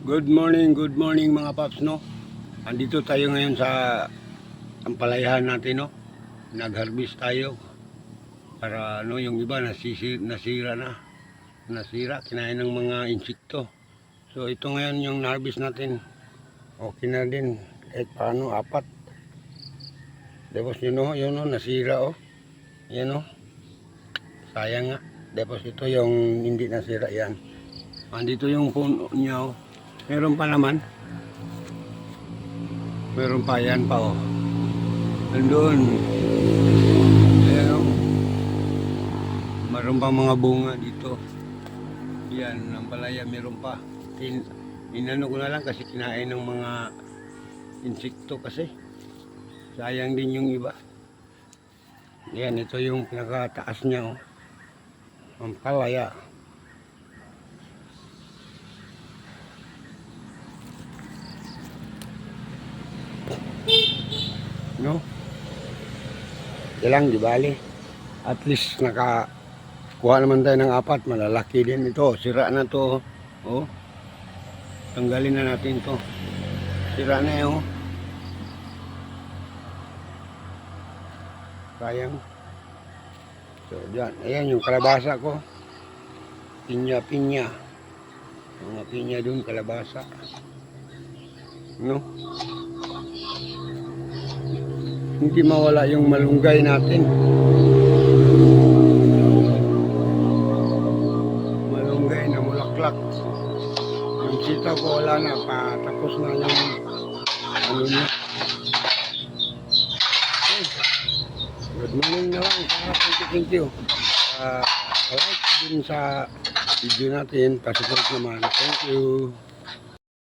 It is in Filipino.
Good morning mga paps, no? Andito tayo ngayon sa ampalayahan natin, no? Nag-harvest tayo para yung iba nasira na. Nasira, kinain ng mga insekto. So ito ngayon yung na-harvest natin. Okay na din. Kahit paano, 4. Tapos yun nasira, oh. Yan, oh. Sayang nga. Tapos ito yung hindi nasira, yan. Andito yung puno niya, oh. Meron pa naman. Meron pa, yan pa, oh. Nandun. Ayan, oh. Meron pa mga bunga dito. Yan, ang palaya, meron pa. Inano ko na lang kasi kinain ng mga insekto kasi. Sayang din yung iba. Yan, ito yung pinakataas niya, oh. Ang palaya. No? Ilang di bali. At least nakakuha naman tayo ng 4, malalaki din ito. Sira na to. Oh. Tanggalin na natin to. Sira na 'yo. Sayang. So, diyan. Ayan yung kalabasa ko. Pinya. Mga pinya dun, kalabasa. No? Hindi mawala yung malunggay natin. Malunggay na mulaklak. Yung sitaw ko wala na, patapos na yung ano niya. Okay. Good morning na lang. Thank you. Like din sa video natin, pasupport naman. Thank you.